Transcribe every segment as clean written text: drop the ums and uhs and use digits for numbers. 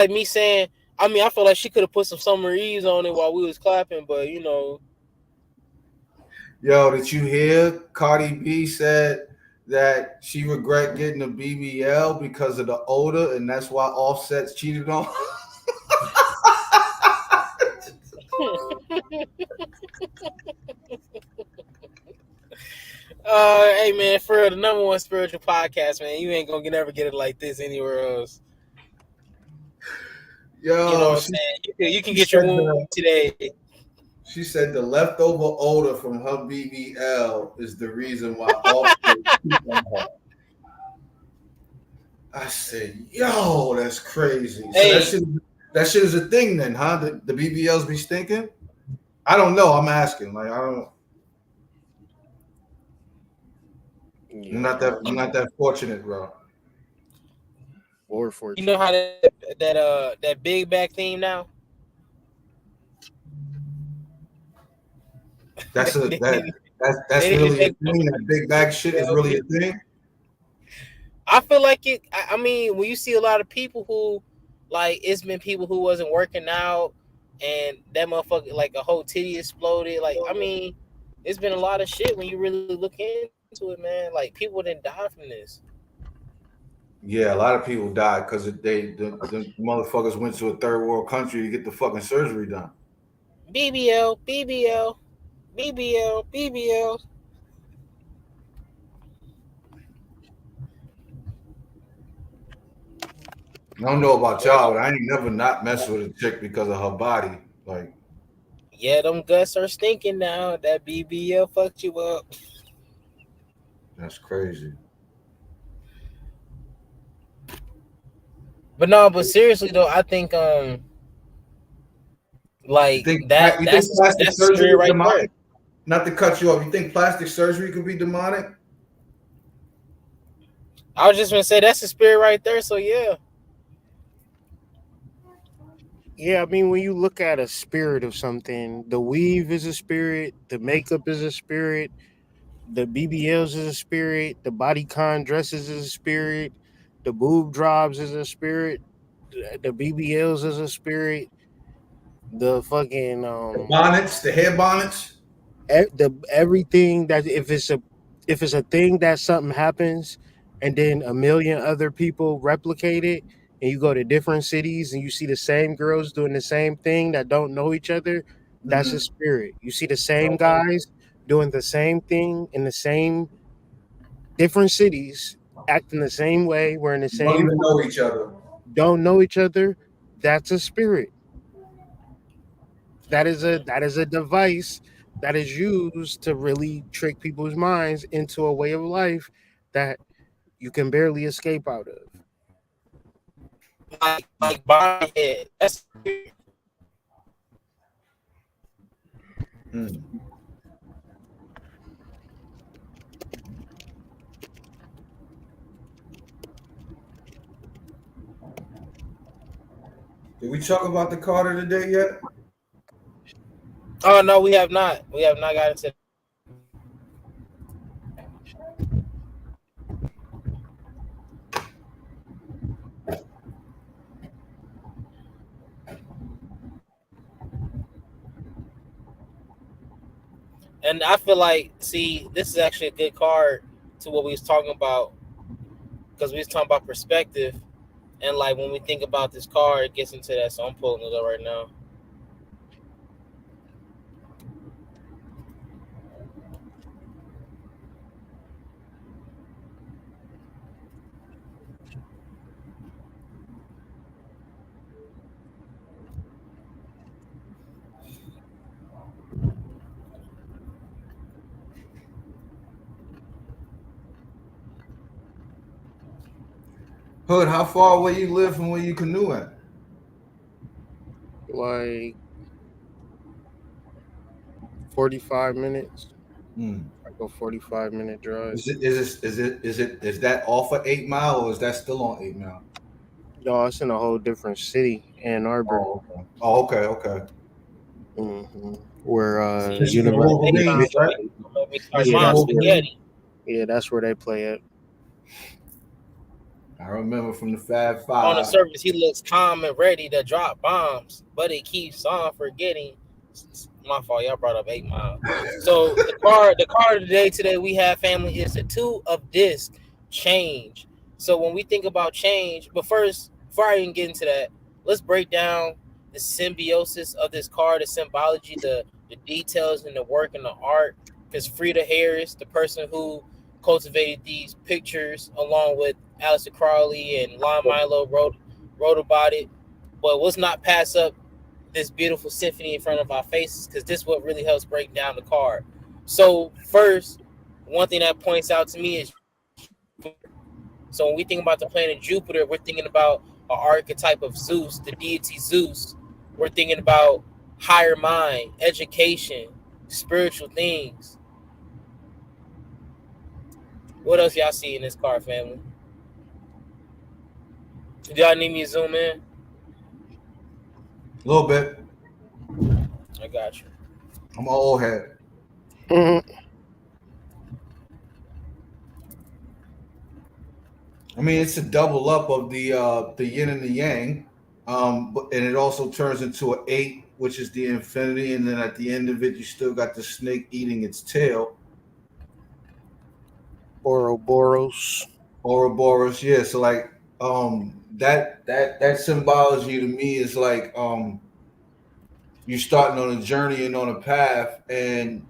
like me saying. I mean, I feel like she could have put some Summer Eves on it while we was clapping, but you know, Yo, did you hear Cardi B said that she regret getting a BBL because of the odor, and that's why Offset's cheated on? hey man, for real, the number one spiritual podcast, man. You ain't gonna never get it like this anywhere else. You know Yo, what I'm saying? You can she get your said wound the today. she said the leftover odor from her BBL is the reason why Offset cheated on her. I said, yo, that's crazy. So Hey, that shit is a thing then, huh? The BBLs be stinking? I don't know. I'm asking. Like I don't. Yeah, I I'm don't not know. that fortunate, bro. Or you know how fortunate. that big back theme now? That's a they, that they that's need to really a make thing. That big bag shit is really a thing. I feel like it. I mean, when you see a lot of people who, like, it's been people who wasn't working out, and that motherfucker, like, a whole titty exploded. Like, I mean, it's been a lot of shit when you really look into it, man. Like, people didn't die from this. Yeah, a lot of people died because the motherfuckers went to a third world country to get the fucking surgery done. BBL, BBL, BBL, BBL. I don't know about Yeah, y'all, but I ain't never not mess with a chick because of her body. Like yeah, them guts are stinking now. That BBL fucked you up. that's crazy. But no, but seriously though, I think like You think plastic that's the surgery spirit is right there. demonic? Not to cut you off. You think plastic surgery could be demonic? I was just gonna say that's the spirit right there. So yeah, Yeah, I mean, when you look at a spirit of something, the weave is a spirit, the makeup is a spirit, the BBLs is a spirit, the bodycon dresses is a spirit, the boob drops is a spirit, the BBLs is a spirit, the fucking The bonnets, the hair bonnets. the everything that if it's a thing that something happens and then a million other people replicate it and you go to different cities and you see the same girls doing the same thing that don't know each other, that's a Mm-hmm. spirit. You see the same guys doing the same thing in the same different cities, acting the same way, wearing the Don't same even know clothes, each other. don't know each other. That's a spirit. That is a device that is used to really trick people's minds into a way of life that you can barely escape out of. like body head. That's the spirit. Mm. Did we talk about the Carter today yet? Oh no, we have not. We have not gotten to that. And I feel like, see, this is actually a good card to what we was talking about because we was talking about perspective. And like when we think about this card, it gets into that. So I'm pulling it up right now. Hood, how far away you live from where you canoe at? Like 45 minutes. Mm. I go 45-minute drive. Is that off of 8 Mile or is that still on 8 Mile? No, it's in a whole different city, Ann Arbor. Oh, okay. Oh, okay, okay. Where See, Michigan they Wolverines, sound right? gonna make me start yeah, Michigan mom that's Wolverines. spaghetti. yeah, that's where they play at. I remember from the Fab On the Five. surface, he looks calm and ready to drop bombs, but he keeps on forgetting. My fault, y'all brought up 8 Mile. So the car today we have, family, is a two of disc change. So when we think about change, but first, before I even get into that, let's break down the symbiosis of this car, the symbology, the details, and the work and the art. Because Frida Harris, the person who cultivated these pictures, along with Aleister Crowley and Lon Milo, wrote about it. But let's not pass up this beautiful symphony in front of our faces, because this is what really helps break down the card. So first, one thing that points out to me is Jupiter. So when we think about the planet Jupiter, we're thinking about an archetype of Zeus, the deity Zeus. We're thinking about higher mind, education, spiritual things. What else y'all see in this card, family? Do y'all need me to zoom in? A little bit. I got you. I'm an old head. Mhm. I mean, it's a double up of the yin and the yang, and it also turns into an eight, which is the infinity, and then at the end of it, you still got the snake eating its tail. Ouroboros. Ouroboros, yeah. So like, that symbology to me is like, you're starting on a journey and on a path, and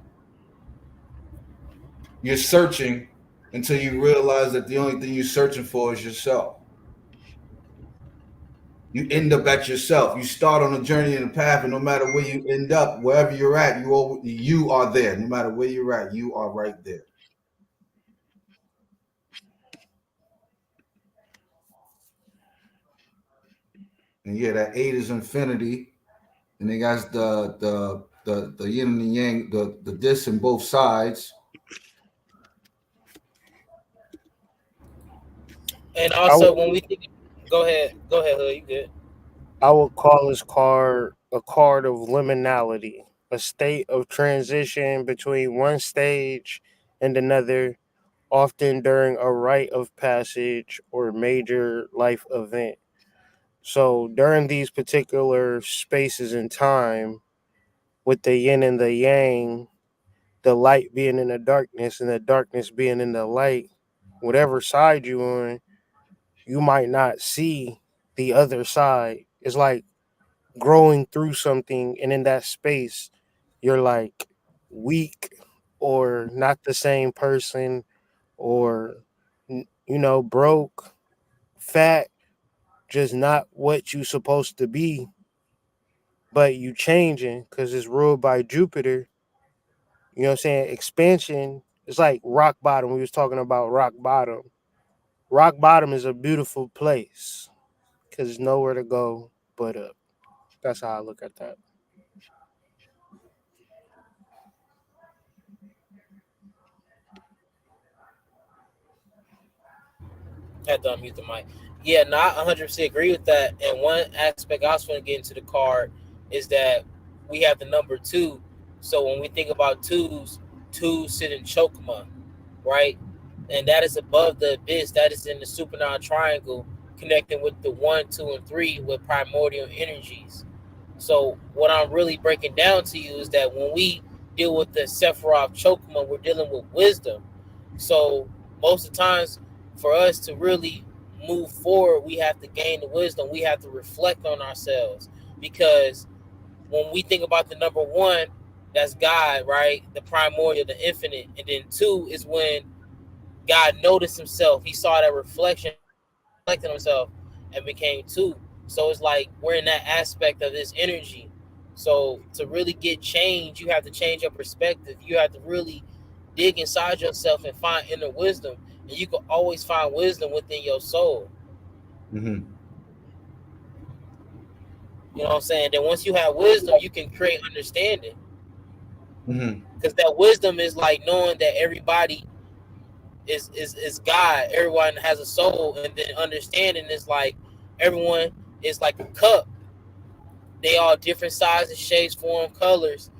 you're searching until you realize that the only thing you're searching for is yourself. You end up at yourself. You start on a journey and a path, and no matter where you end up, wherever you're at, you are there. No matter where you're at, you are right there. And yeah, that eight is infinity, and they got the yin and the yang, the dis in both sides. And I also, would when we think, go ahead, Hood, you good? I would call this card a card of liminality, a state of transition between one stage and another, often during a rite of passage or major life event. So during these particular spaces in time, with the yin and the yang, the light being in the darkness and the darkness being in the light, whatever side you on, you might not see the other side. It's like growing through something, and in that space, you're like weak or not the same person, or broke, fat, just not what you supposed to be, but you changing because it's ruled by Jupiter. You know what I'm saying? Expansion is like rock bottom. We was talking about rock bottom. Rock bottom is a beautiful place because there's nowhere to go but up. That's how I look at that. Had to unmute the mic. Yeah, no, I 100% agree with that. And one aspect I was going to get into the card is that we have the number two. So when we think about twos, twos sit in Chokma, right? And that is above the abyss. That is in the supernal triangle, connecting with the one, two, and three with primordial energies. So what I'm really breaking down to you is that when we deal with the Sephiroth Chokma, we're dealing with wisdom. So most of the times, for us to really move forward, we have to gain the wisdom. We have to reflect on ourselves, because when we think about the number one, that's God, right? The primordial, the infinite. And then two is when God noticed himself. He saw that reflection, reflected himself, and became two. So it's like we're in that aspect of this energy. So to really get change, you have to change your perspective. You have to really dig inside yourself and find inner wisdom. And you can always find wisdom within your soul. Mm-hmm. You know what I'm saying? Then once you have wisdom, you can create understanding. Mm-hmm. Because that wisdom is like knowing that everybody is God. Everyone has a soul, and then understanding is like everyone is like a cup. They all different sizes, shapes, form, colors,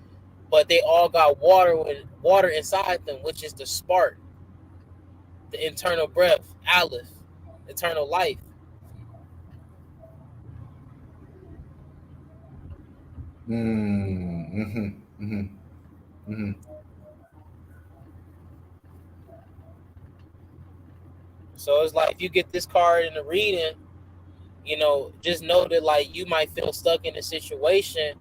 but they all got water inside them, which is the spark, the internal breath, Aleph. eternal life. Mm-hmm. Mm-hmm. Mm-hmm. So it's like if you get this card in the reading, just know that like you might feel stuck in a situation,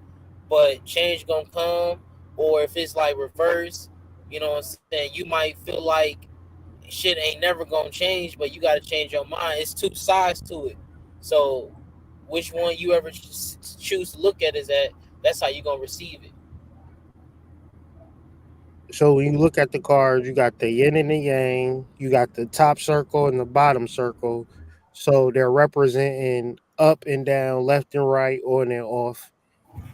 but change gonna come. Or if it's like reverse, what I'm saying, you might feel like shit ain't never gonna change, but you got to change your mind. It's two sides to it. So which one you ever choose to look at is that that's how you gonna receive it. So when you look at the cards, you got the yin and the yang, you got the top circle and the bottom circle. So they're representing up and down, left and right, on and off.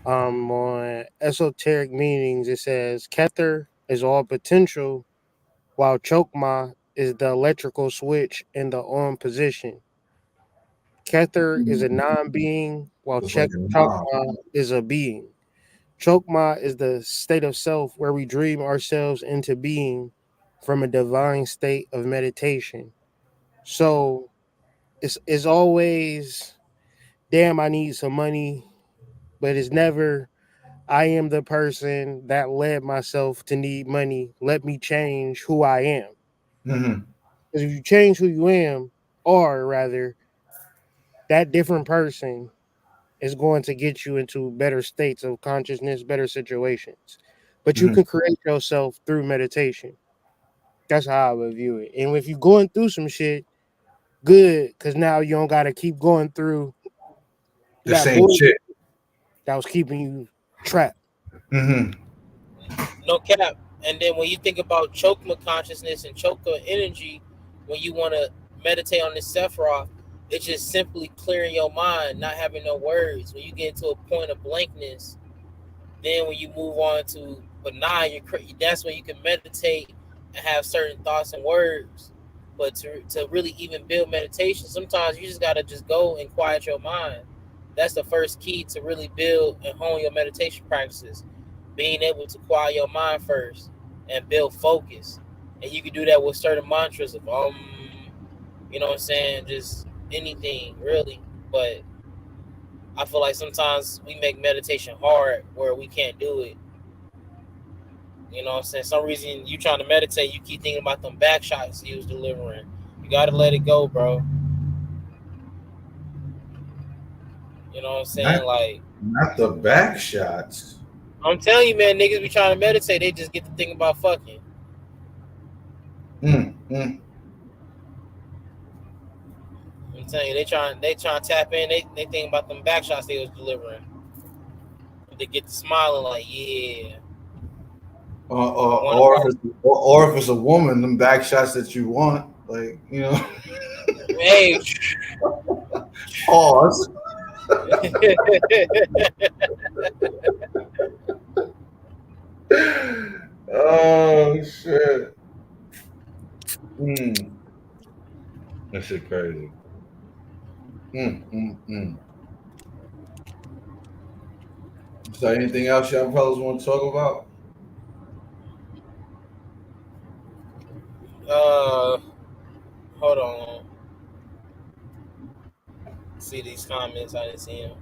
On esoteric meanings, it says Kether is all potential, while Chokma is the electrical switch in the on position. Kether is a non-being, while Looks like a knob. Chokma is a being. Chokma is the state of self where we dream ourselves into being from a divine state of meditation. So it's always, damn, I need some money, but it's never, I am the person that led myself to need money. Let me change who I am. Mm-hmm. Because if you change who you am, or rather, that different person is going to get you into better states of consciousness, better situations. But you Mm-hmm. can create yourself through meditation. That's how I would view it. And if you're going through some shit, good, because now you don't got to keep going through The that same bullshit shit. that was keeping you trapped. Mm-hmm. No cap. And then when you think about chokma consciousness and chokma energy, when you want to meditate on this Sephiroth, it's just simply clearing your mind, not having no words. When you get into a point of blankness, then when you move on to Panay, that's when you can meditate and have certain thoughts and words. But to really even build meditation, sometimes you just gotta just go and quiet your mind. That's the first key to really build and hone your meditation practices. Being able to quiet your mind first and build focus. And you can do that with certain mantras of what I'm saying, just anything really. But I feel like sometimes we make meditation hard where we can't do it. What I'm saying? Some reason you trying to meditate, you keep thinking about them back shots he was delivering. You gotta let it go, bro. You know what I'm Not, saying? Like not the back shots. I'm telling you, man, niggas be trying to meditate, they just get to think about fucking. Mm-hmm. I'm telling you, they trying to tap in, they think about them back shots they was delivering. They get to smiling like, yeah, I want to Or if it's a woman, them back shots that you want, like hey. pause. Oh shit. Mm. That shit crazy. Mm. So anything else y'all fellas want to talk about? uh Hold on, see these comments, I didn't see them.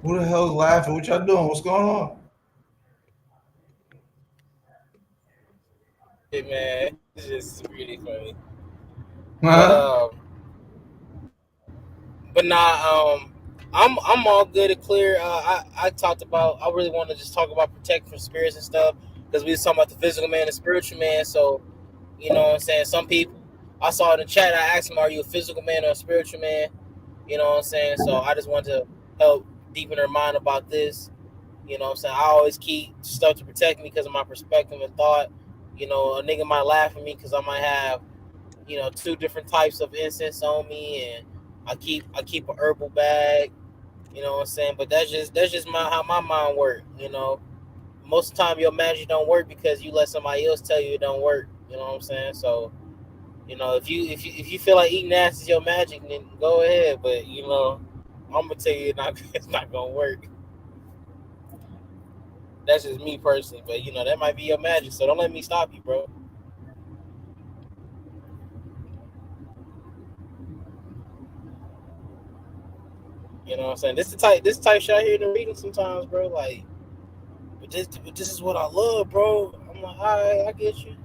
Who the hell's laughing? What y'all doing? What's going on? Hey man, it's just really funny. But Huh? I'm all good and clear. I talked about, I really want to just talk about protect from spirits and stuff, because we was talking about the physical man and spiritual man. So what I'm saying, some people, I saw in the chat, I asked them, are you a physical man or a spiritual man? What I'm saying. So I just wanted to help deepen their mind about this. What I'm saying, I always keep stuff to protect me because of my perspective and thought. A nigga might laugh at me because I might have two different types of incense on me, and I keep a herbal bag. You know what I'm saying? But that's just how my mind works. Most of the time your magic don't work because you let somebody else tell you it don't work. You know what I'm saying? So if you feel like eating ass is your magic, then go ahead. But I'm gonna tell you it's not gonna work. That's just me personally. But that might be your magic. So don't let me stop you, bro. You know what I'm saying? This type shit I hear in the reading sometimes, bro. Like, but this is what I love, bro. I'm like, all right, I get you.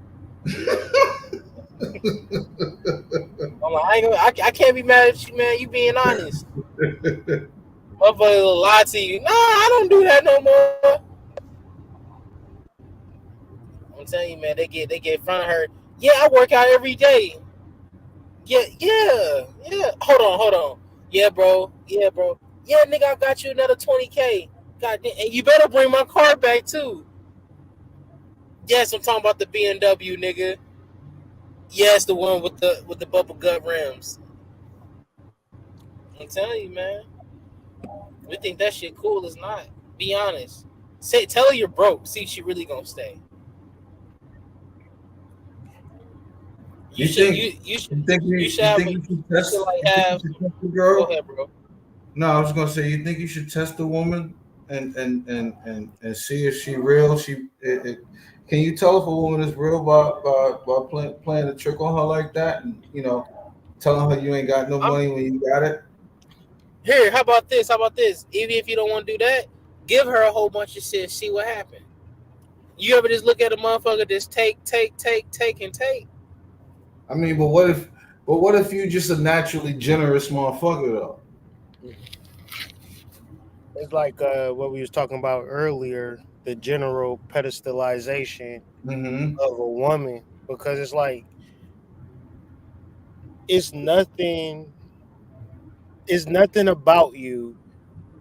I'm like, I can't be mad at you, man. You being honest. Motherfucker will lie to you. Nah, I don't do that no more. I'm telling you, man. They get in front of her. Yeah, I work out every day. Yeah. Hold on. Yeah, bro. Yeah, bro. Yeah, nigga, I got you another 20K. God damn, and you better bring my car back too. Yes, I'm talking about the BMW, nigga. Yes, the one with the bubble gut rims. I'm telling you, man. We think that shit cool. It's not. Be honest. Tell her you're broke. See if she really gonna stay. You You should think you you should you think you you, should you have think a you should you should test like you think you have. should test the Go girl? ahead, bro. No, I was gonna say you think you should test the woman and see if she real. Can you tell if a woman is real by playing a trick on her like that, and telling her you ain't got no I'm money when you got it? here. How about this? How about this? Even if you don't want to do that, give her a whole bunch of shit. See what happens. You ever just look at a motherfucker just take and take? I mean, but what if you just a naturally generous motherfucker though? It's like what we was talking about earlier, the general pedestalization Mm-hmm. of a woman, because it's like it's nothing it's nothing about you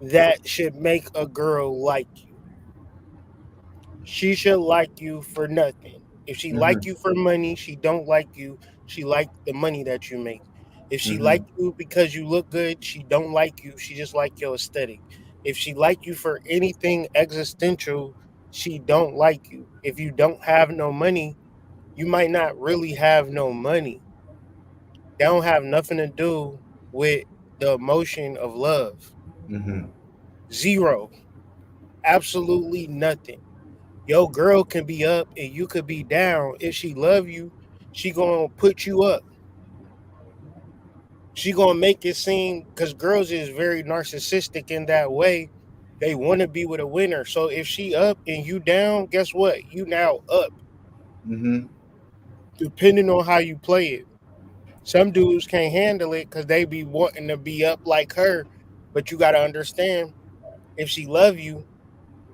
that should make a girl like you. She should like you for nothing. If she like Mm-hmm. you for money, she don't like you. She like the money that you make. If she Mm-hmm. like you because you look good, she don't like you. She just like your aesthetic. If she like you for anything existential, she don't like you. If you don't have no money, you might not really have no money. That don't have nothing to do with the emotion of love. Mm-hmm. Zero. Absolutely nothing. Your girl can be up and you could be down. If she love you, she gonna put you up. She gonna make it seem, because girls is very narcissistic in that way. They want to be with a winner. So if she up and you down, guess what? You now up. Mm-hmm. Depending on how you play it. Some dudes can't handle it because they be wanting to be up like her. But you gotta understand, if she love you,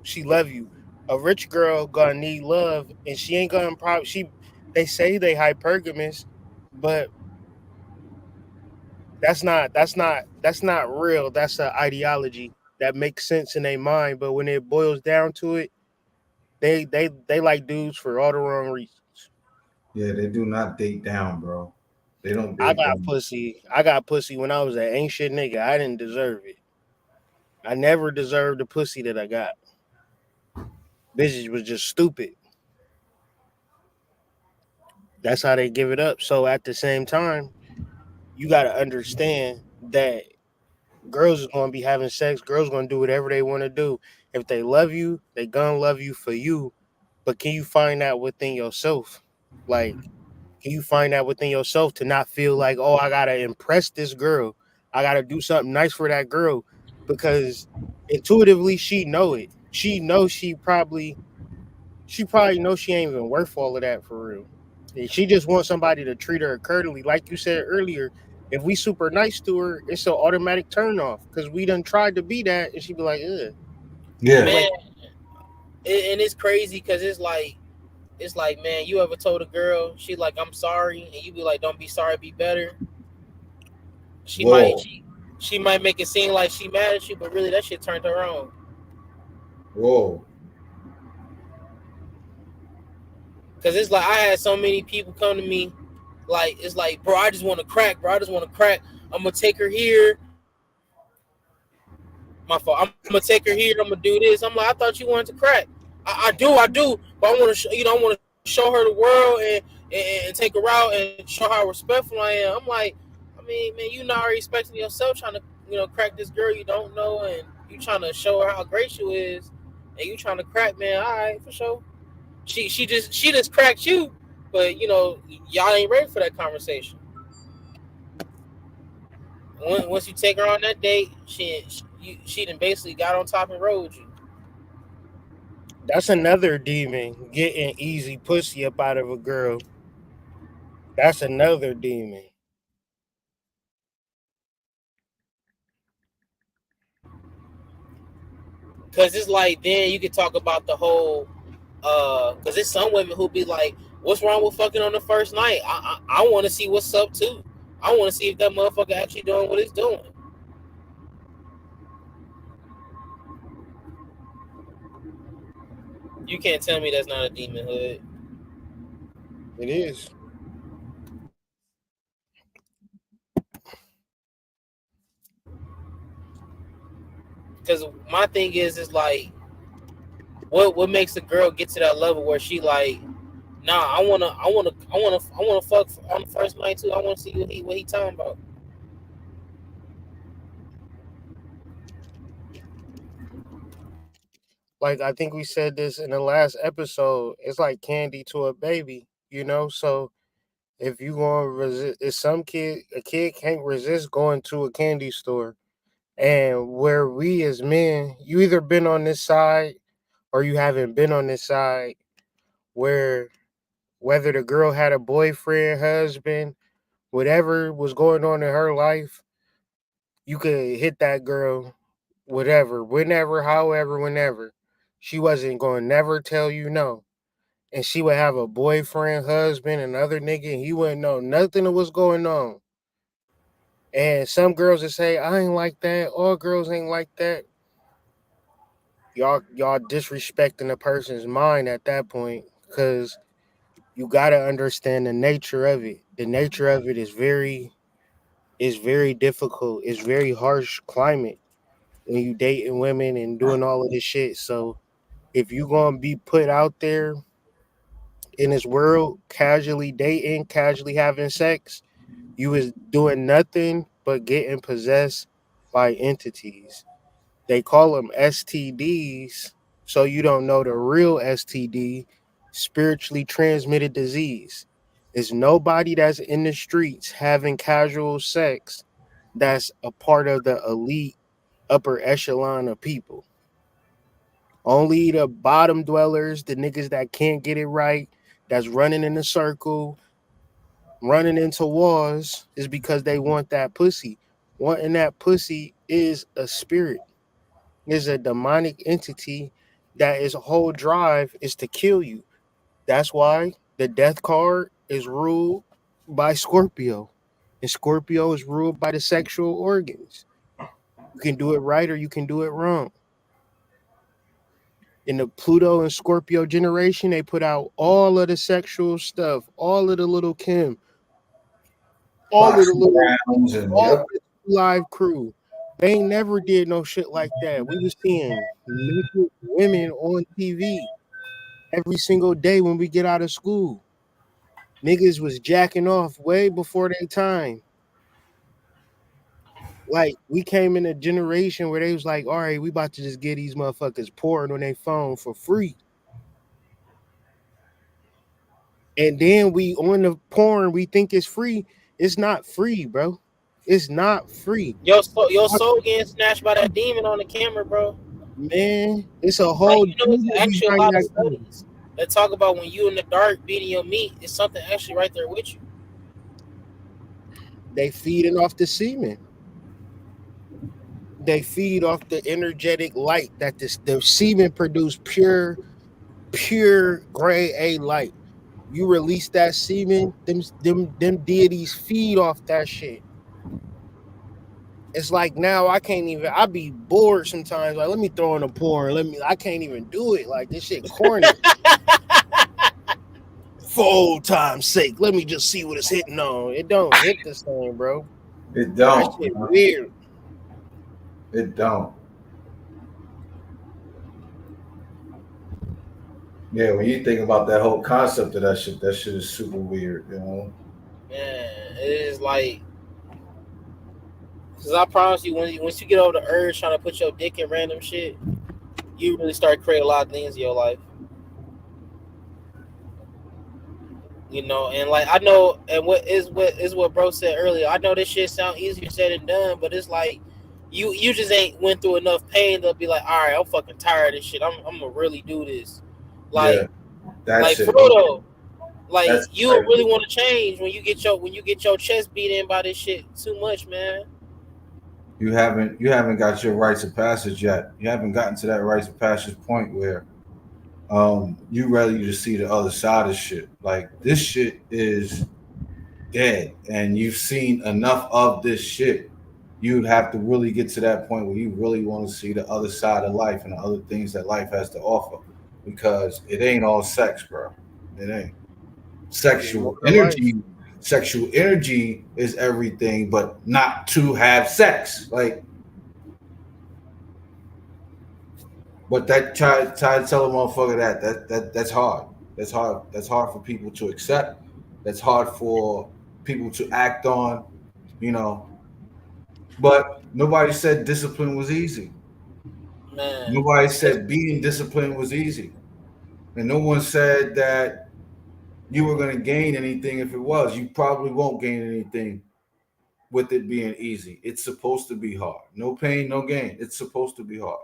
she love you. A rich girl gonna need love, and she ain't gonna probably she. They say they hypergamous, but that's not real. That's an ideology that makes sense in their mind, but when it boils down to it, they like dudes for all the wrong reasons. Yeah, they do not date down, bro. They don't I date got down. pussy. I got pussy when I was an ain't shit nigga. I didn't deserve it. I never deserved the pussy that I got. Bitches was just stupid. That's how they give it up. So at the same time, you got to understand that girls is going to be having sex. Girls going to do whatever they want to do. If they love you, they going to love you for you. But can you find that within yourself? Like, can you find that within yourself to not feel like, oh, I got to impress this girl. I got to do something nice for that girl, because intuitively she know it. She probably knows she ain't even worth all of that for real. And she just wants somebody to treat her courteously. Like you said earlier, if we super nice to her, it's an automatic turn off because we done tried to be that, and she be like, ugh. Yeah. Like, Man, and it's crazy because it's like, man, you ever told a girl she like I'm sorry, and you be like, don't be sorry, be better. She might Whoa. she, she might make it seem like she mad at you, but really that shit turned her on. Whoa. Cause it's like I had so many people come to me Like it's like, bro, I just want to crack, bro. I just want to crack. I'm gonna take her here. My fault. I'm gonna take her here. I'm gonna do this. I'm like, I thought you wanted to crack. I do. But I want to, I want to show her the world and take her out and show how respectful I am. I'm like, I mean, man, you not already respecting yourself, trying to, crack this girl you don't know, and you trying to show her how great you is, and you trying to crack, man. All right, for sure. She just cracked you, but y'all ain't ready for that conversation. Once you take her on that date, she done basically got on top and rode you. That's another demon getting easy pussy up out of a girl. That's another demon. Cause it's like then you could talk about the whole cause there's some women who be like, what's wrong with fucking on the first night? I want to see what's up too. I want to see if that motherfucker actually doing what it's doing. You can't tell me that's not a demon hood. It is. Cause my thing is like, what makes a girl get to that level where she like, nah, I wanna fuck on the first night too. I want to see what he talking about. Like I think we said this in the last episode. It's like candy to a baby, you know. So if you going to resist, if a kid can't resist going to a candy store, and where we as men, you either been on this side or you haven't been on this side, where whether the girl had a boyfriend, husband, whatever was going on in her life, you could hit that girl, whatever, whenever, however, whenever. She wasn't going to never tell you no. And she would have a boyfriend, husband, another nigga, and he wouldn't know nothing of what's going on. And some girls would say, I ain't like that. All girls ain't like that. Y'all disrespecting a person's mind at that point, because you gotta understand the nature of it. The nature of it is very difficult. It's very harsh climate when you dating women and doing all of this shit. So if you gonna be put out there in this world casually dating, casually having sex, you is doing nothing but getting possessed by entities. They call them STDs, so you don't know the real STD, spiritually transmitted disease. It's nobody that's in the streets having casual sex that's a part of the elite upper echelon of people. Only the bottom dwellers, the niggas that can't get it right, that's running in a circle, running into walls, is because they want that pussy. Wanting that pussy is a spirit, is a demonic entity that its whole drive is to kill you. That's why the death card is ruled by Scorpio. And Scorpio is ruled by the sexual organs. You can do it right or you can do it wrong. In the Pluto and Scorpio generation, they put out all of the sexual stuff, all of the little Kim, all of the Foxy little, Browns and all of yep. the live crew. They ain't never did no shit like that. We was seeing naked women on TV every single day when we get out of school. Niggas was jacking off way before their time. Like we came in a generation where they was like, all right, we about to just get these motherfuckers pouring on their phone for free. And then we on the porn, we think it's free. It's not free, bro. It's not free. Your soul getting snatched by that demon on the camera, bro. Man, it's a Like, whole it's demon actually a behind lot of that camera. studies that talk about when you in the dark beating your meat, it's something actually right there with you. They feeding off the semen. They feed off the energetic light that the semen produce, pure gray A light. You release that semen, them deities feed off that shit. It's like now I can't even. I be bored sometimes. Like let me throw in a porn. I can't even do it. Like this shit corny. For old time's sake, let me just see what it's hitting on. It don't hit the same, bro. It That don't. shit weird. It don't. Yeah, when you think about that whole concept of that shit is super weird. You know. Man, it is like, because I promise you, once you get over the urge trying to put your dick in random shit, you really start creating a lot of things in your life. And like I know, and what bro said earlier. I know this shit sound easier said than done, but it's like you just ain't went through enough pain to be like, all right, I'm fucking tired of this shit. I'm gonna really do this. Yeah, Like that like shit. Frodo, like That's you crazy. really want to change when you get your chest beat in by this shit too much, man. You haven't got your rites of passage yet. You haven't gotten to that rites of passage point where you ready to see the other side of shit. Like this shit is dead, and you've seen enough of this shit. You'd have to really get to that point where you really want to see the other side of life and the other things that life has to offer, because it ain't all sex, bro. It ain't. There's more Sexual to life. energy, sexual energy is everything, but not to have sex. Like, but that try to tell a motherfucker that's hard. That's hard. That's hard for people to accept. That's hard for people to act on. You know, but nobody said discipline was easy. Man, Nobody it's, said being disciplined was easy. And no one said that you were going to gain anything if it was. You probably won't gain anything with it being easy. It's supposed to be hard. No pain, no gain. It's supposed to be hard.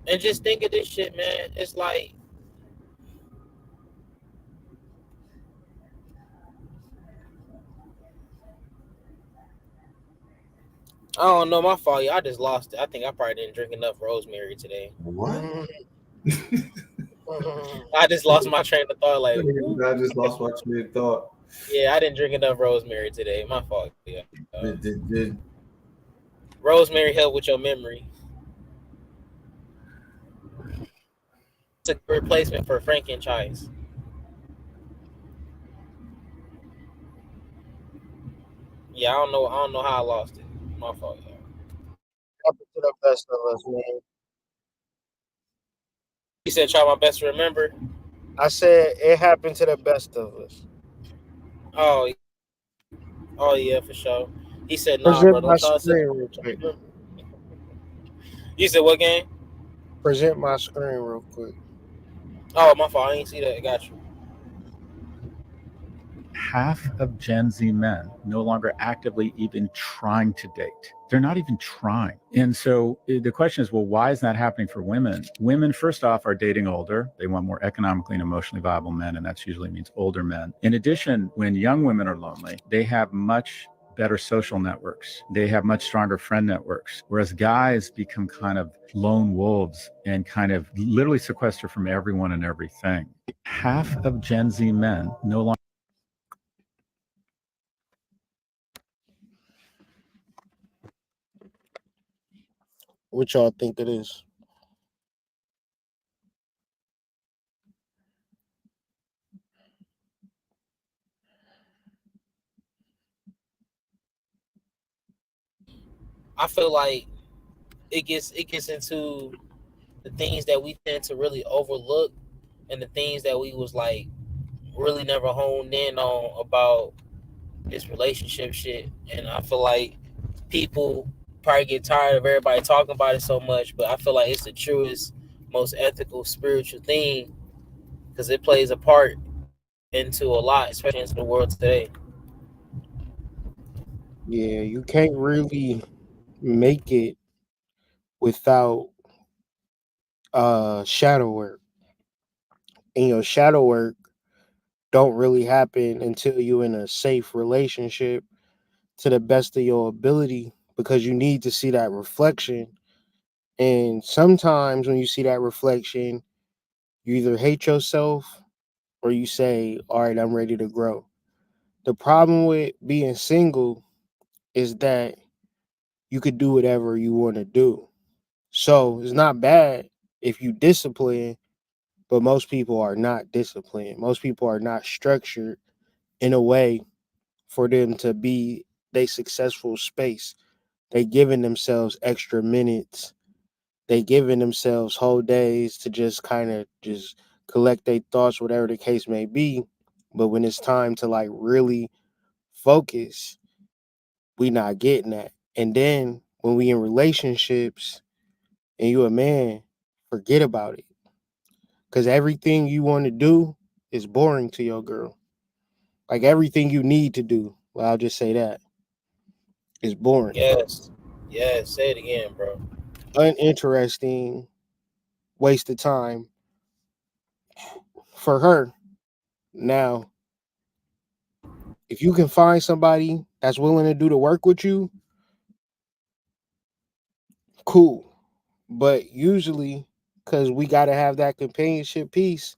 and just think of this shit, man. It's like I don't know, my fault. I just lost it. I think I probably didn't drink enough rosemary today. What? Mhm. Mhm. I just lost my train of thought. Like, whoop. I just lost my train of thought. Yeah, I didn't drink enough rosemary today. My fault. Yeah, Did rosemary help with your memory. It's a good replacement for frankincense. Yeah, I don't know. I don't know how I lost it. My fault. Yeah. Happen to the best of us, man. He said, "Try my best to remember." I said it happened to the best of us. Oh, oh yeah, for sure. He said, "Nah, bro, Present don't my try to say." screen real quick. You said what game? Present my screen real quick. Oh, my fault. I didn't see that. I got you. Half of Gen Z men no longer actively even trying to date. They're not even trying. And so the question is, well, why is that happening for women? Women, first off, are dating older. They want more economically and emotionally viable men, and that usually means older men. In addition, when young women are lonely, they have much better social networks. They have much stronger friend networks, whereas guys become kind of lone wolves and kind of literally sequester from everyone and everything. Half of Gen Z men no longer. What y'all think it is? I feel like it gets into the things that we tend to really overlook, and the things that we was like really never honed in on about this relationship shit. And I feel like people probably get tired of everybody talking about it so much, but I feel like it's the truest, most ethical, spiritual thing because it plays a part into a lot, especially into the world today. Yeah, you can't really make it without shadow work. And your shadow work don't really happen until you're in a safe relationship to the best of your ability because you need to see that reflection. And sometimes when you see that reflection, you either hate yourself or you say, all right, I'm ready to grow. The problem with being single is that you could do whatever you want to do. So it's not bad if you discipline, but most people are not disciplined. Most people are not structured in a way for them to be they successful space. They giving themselves extra minutes. They giving themselves whole days to just kind of just collect their thoughts, whatever the case may be. But when it's time to like really focus, we not getting that. And then when we in relationships and you a man, forget about it. Cause everything you want to do is boring to your girl. Like everything you need to do, well, I'll just say that is boring, Yes. Yes. Say it again, bro. uninteresting, waste of time for her. Now, if you can find somebody that's willing to do the work with you, cool. But usually, because we got to have that companionship piece,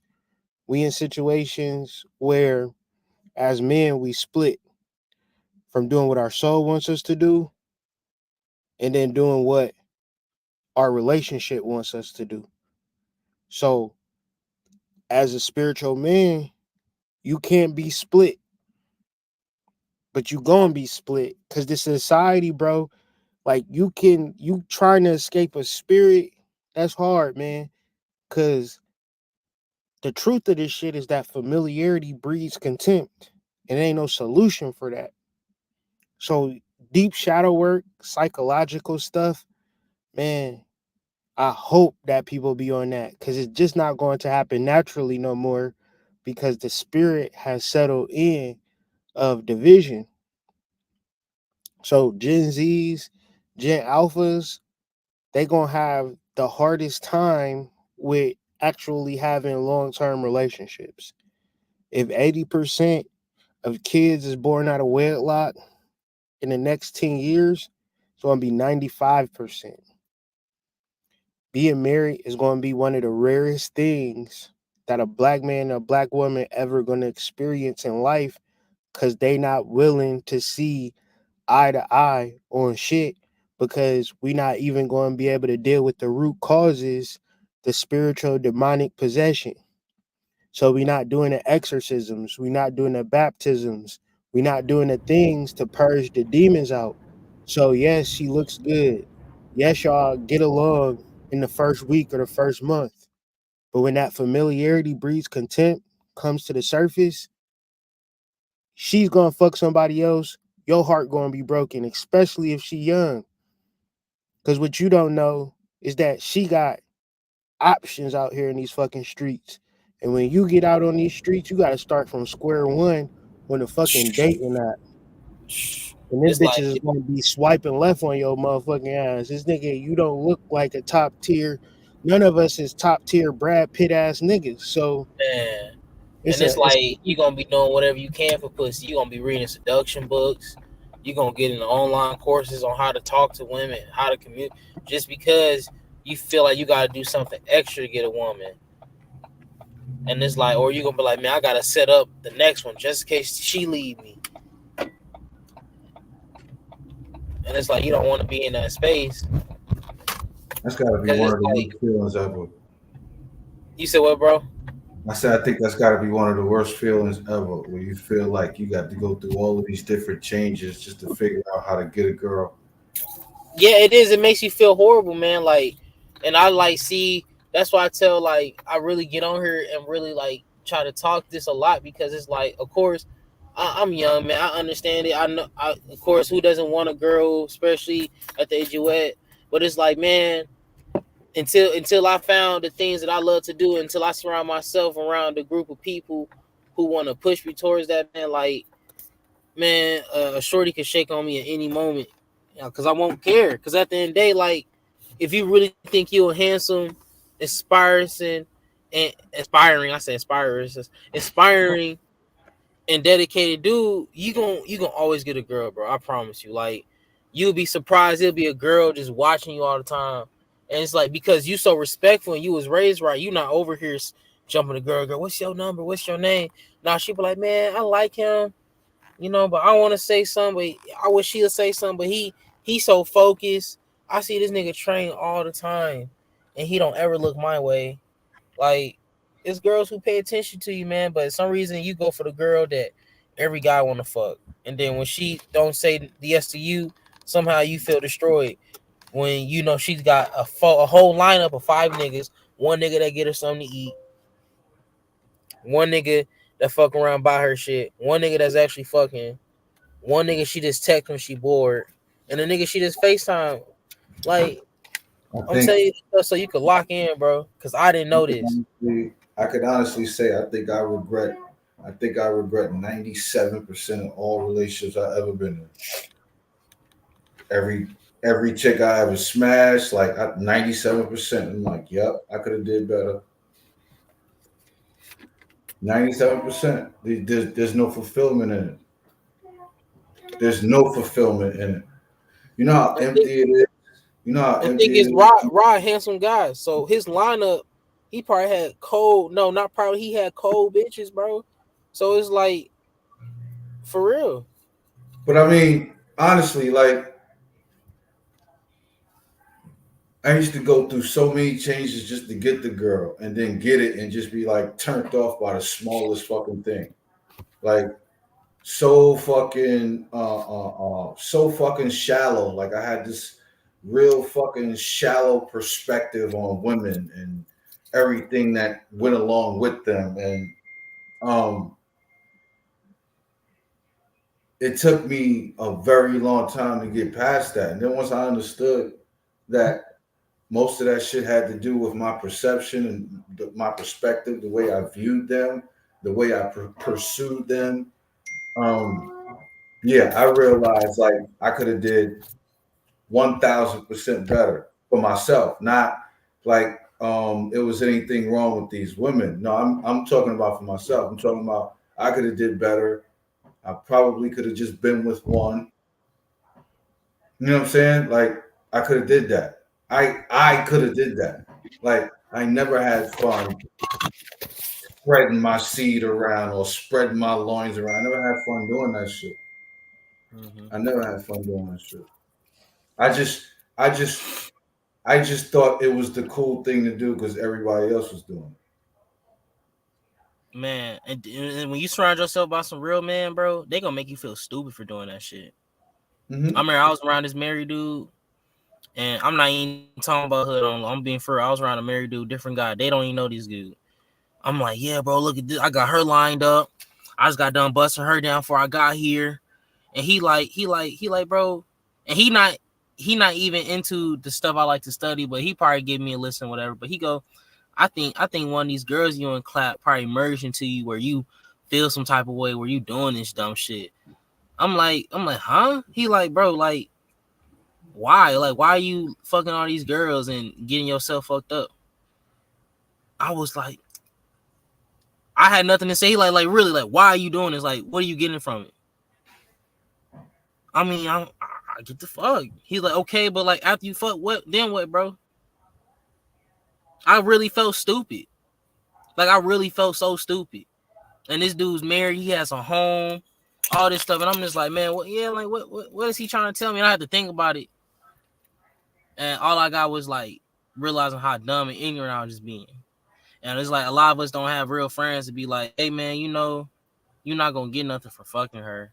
we in situations where, as men, we split from doing what our soul wants us to do and then doing what our relationship wants us to do. So, as a spiritual man, you can't be split, but you gonna be split because the society, bro. Like you trying to escape a spirit. That's hard, man. Cause the truth of this shit is that familiarity breeds contempt, and ain't no solution for that. So deep shadow work, psychological stuff, man. I hope that people be on that because it's just not going to happen naturally no more because the spirit has settled in of division. So Gen Zs, Gen Alphas, they gonna have the hardest time with actually having long-term relationships. If 80% of kids is born out of wedlock in the next 10 years, it's gonna be 95%. Being married is gonna be one of the rarest things that a black man or a black woman ever gonna experience in life because they not willing to see eye to eye on shit because we not even going to be able to deal with the root causes, the spiritual demonic possession. So we not doing the exorcisms, we not doing the baptisms, we not doing the things to purge the demons out. So yes, she looks good. Yes, y'all get along in the first week or the first month. But when that familiarity breeds contempt comes to the surface, she's gonna fuck somebody else. Your heart gonna be broken, especially if she young. Cause what you don't know is that she got options out here in these fucking streets. And when you get out on these streets, you gotta start from square one on the fucking dating app. And them It's like bitches is gonna be swiping left on your motherfucking ass. This nigga, you don't look like a top tier. None of us is top tier Brad Pitt ass niggas. So man, it's and it's a like you gonna be doing whatever you can for pussy. You gonna be reading seduction books. You gonna get into online courses on how to talk to women, how to commute. Just because you feel like you gotta do something extra to get a woman, and it's like, or you gonna be like, man, I gotta set up the next one just in case she leave me. And it's like you don't want to be in that space That's got to be because one it's of the like worst feelings ever. you said, what, bro? I said I think that's got to be one of the worst feelings ever, where you feel like you got to go through all of these different changes just to figure out how to get a girl. Yeah, it is. It makes you feel horrible, man. Like, and I like see. That's why I tell like I really get on here and really like try to talk this a lot because it's like, of course, I'm young, man. I understand it. I know, of course, who doesn't want a girl, especially at the age you at? But it's like, man, until I found the things that I love to do, until I surround myself around a group of people who want to push me towards that, man. Like, man, a shorty could shake on me at any moment, because I won't care. Because at the end of the day, like, if you really think you're a handsome, inspiring, I say inspiring and dedicated dude, you gonna always get a girl, bro. I promise you. Like, you'll be surprised. It'll be a girl just watching you all the time, and it's like because you so respectful and you was raised right, you not over here jumping the girl. What's your number? What's your name? Now she be like, man, I like him. But I want to say something, but I wish she'll say something, but he so focused. I see this nigga train all the time. and he don't ever look my way. Like, it's girls who pay attention to you, man, but for some reason you go for the girl that every guy want to fuck, and then when she don't say yes to you, somehow you feel destroyed. When you know she's got a whole lineup of 5 niggas, one nigga that get her something to eat, one nigga that fuck around by her shit, one nigga that's actually fucking, one nigga she just text when she bored, and a nigga she just FaceTime. Like, I I'm think telling you this so you could lock in, bro. Cause I didn't know this. I could honestly say I think I regret 97% of all relationships I've ever been in. Every every chick I ever smashed, like 97%. I'm like, yep, I could have did better. 97%. There's no fulfillment in it. There's no fulfillment in it. You know how The thing, empty it is. You know how the thing empty it is, is. Rod, handsome guy. So his lineup, he probably had cold. No, not probably. He had cold bitches, bro. So it's like, for real. But I mean, honestly, like I used to go through so many changes just to get the girl, and then get it, and just be like turned off by the smallest fucking thing. Like so fucking shallow. Like I had this real fucking shallow perspective on women and everything that went along with them. And um it took me a very long time to get past that. And then once I understood that most of that shit had to do with my perception and my perspective, the way I viewed them, the way I pursued them. Yeah, I realized like I could have did 1,000% better for myself. Not like it was anything wrong with these women. No, I'm talking about for myself. I'm talking about I could have did better. I probably could have just been with one. You know what I'm saying? Like I could have did that. I could have did that. Like I never had fun spreading my seed around or spreading my loins around. I never had fun doing that shit. Hmm. I never had fun doing that shit. I just I just I just thought it was the cool thing to do because everybody else was doing Man, and when you surround yourself by some real man, bro, they gonna make you feel stupid for doing that shit. it. I remember I was around this married dude, and I'm not even talking about hood. I'm being for real. I was around a married dude, different guy. They don't even know this dude. I'm like, yeah, bro, look at this. I got her lined up. I just got done busting her down before I got here. And he like, bro, and he not even into the stuff I like to study, but he probably give me a listen, whatever. But he go, I think one of these girls you and clap probably merged into you where you feel some type of way where you doing this dumb shit. I'm like, huh? He like, bro, like, why? Like, why are you fucking all these girls and getting yourself fucked up? I was like, I had nothing to say. He like really, like, why are you doing this? Like, what are you getting from it? I mean, I get the fuck. He's like, okay, but like after you fuck, what? Then what, bro? I really felt stupid. Like I really felt so stupid. And this dude's married. He has a home, all this stuff, and I'm just like, man, what? Yeah, like what is he trying to tell me? And I had to think about it, and all I got was like realizing how dumb and ignorant I was just being. And it's like a lot of us don't have real friends to be like, hey man, you're not gonna get nothing for fucking her.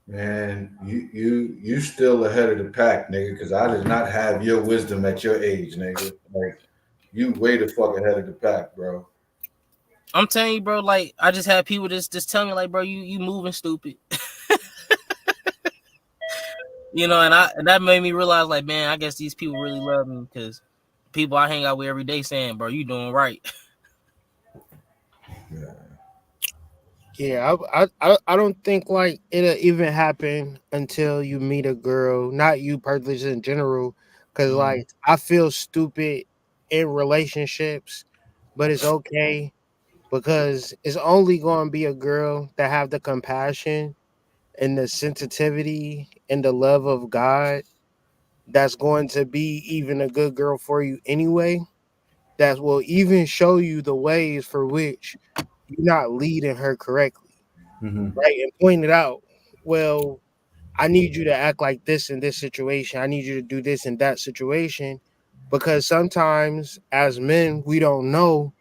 Man, you still ahead of the pack, nigga. Because I did not have your wisdom at your age, nigga. Like you way the fuck ahead of the pack, bro. I'm telling you, bro. Like I just had people just tell me, like, bro, you moving stupid. And that made me realize, like, man, I guess these people really love me because people I hang out with every day saying, bro, you doing right. Yeah. Yeah, I don't think like it'll even happen until you meet a girl, not you personally, just in general. Cause Mm-hmm. like I feel stupid in relationships, but it's okay because it's only going to be a girl that have the compassion and the sensitivity and the love of God that's going to be even a good girl for you anyway. That will even show you the ways for which you're not leading her correctly, Mm-hmm. right? And point it out. Well, I need you to act like this in this situation. I need you to do this in that situation. Because sometimes as men, we don't know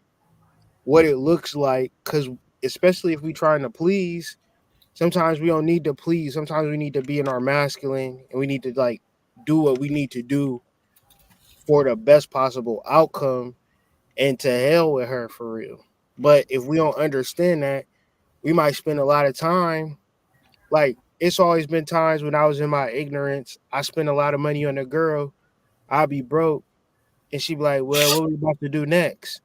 what it looks like. Because especially if we trying to please, sometimes we don't need to please. Sometimes we need to be in our masculine and we need to like do what we need to do for the best possible outcome and to hell with her for real. But if we don't understand that, we might spend a lot of time. Like it's always been times when I was in my ignorance, I spend a lot of money on a girl, I'll be broke, and she be like, "Well, what we about to do next?"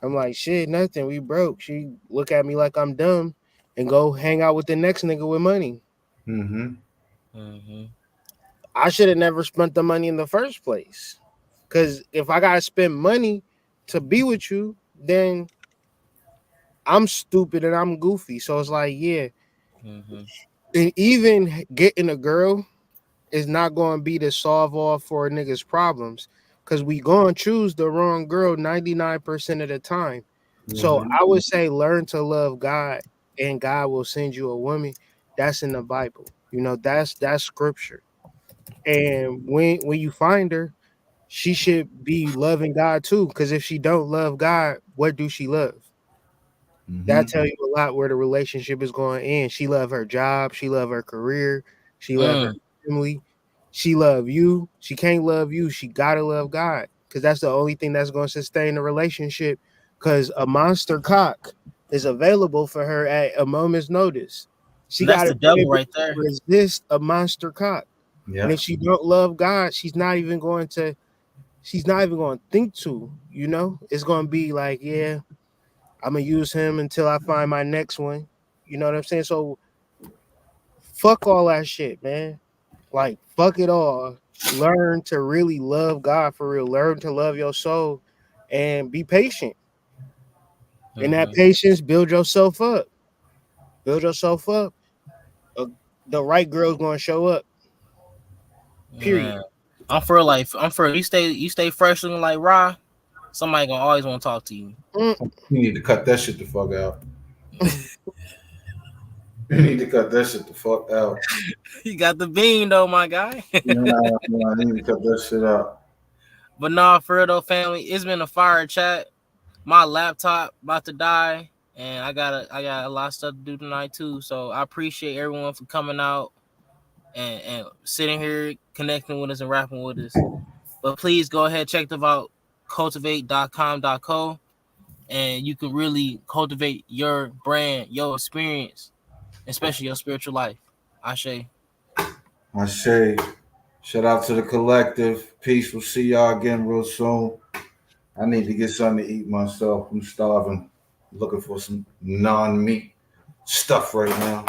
I'm like, "Shit, nothing. We broke." She look at me like I'm dumb, and go hang out with the next nigga with money. Mm-hmm. Mm-hmm. I should have never spent the money in the first place. Cause if I gotta spend money to be with you, then I'm stupid and I'm goofy. So it's like, yeah. Mm-hmm. And even getting a girl is not going to be the solve all for a nigga's problems. Cause we going to choose the wrong girl 99% of the time. So Mm-hmm. I would say learn to love God and God will send you a woman. That's in the Bible. You know, that's scripture. And when you find her, she should be loving God too. Because if she don't love God, what do she love? That Mm-hmm. tell you a lot where the relationship is going to end. She love her job, she love her career, she love her Mm. family, she love you. She can't love you. She gotta love God because that's the only thing that's going to sustain the relationship. Because a monster cock is available for her at a moment's notice. She And that's got to the be devil able right to there. resist a monster cock. And if Yep. she don't love God, she's not even going to. She's not even going to think to. You know, it's going to be like, yeah, I'm gonna use him until I find my next one. You know what I'm saying? So fuck all that shit, man. Like fuck it all. Learn to really love God for real. Learn to love your soul and be patient. In that Mm-hmm. patience, build yourself up. Build yourself up. Uh, the right girl's gonna show up. Period. Man, I'm for life. I'm for you stay fresh looking like raw. Somebody gonna always want to talk to you. Mm. You need to cut that shit the fuck out. You need to cut that shit the fuck out. You got the bean though, my guy. Nah, nah, I need to cut that shit out. But nah, for real though, family, it's been a fire chat. My laptop about to die, and I got a lot of stuff to do tonight too. So I appreciate everyone for coming out and sitting here connecting with us and rapping with us. But please go ahead, check them out, cultivate.com.co, and you can really cultivate your brand, your experience, especially your spiritual life. Ashe. I say, shout out to the collective. Peace. We'll see y'all again real soon. I need to get something to eat myself. I'm starving. Looking for some non-meat stuff right now.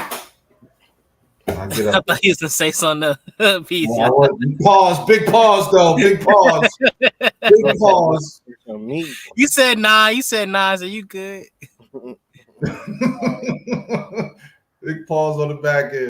I get I up. thought he was gonna say something else. Peace, Well, yeah. I pause. Big pause though. Big pause. Big pause. Some meat. You said nah. You said nah. So you good. Big pause on the back end.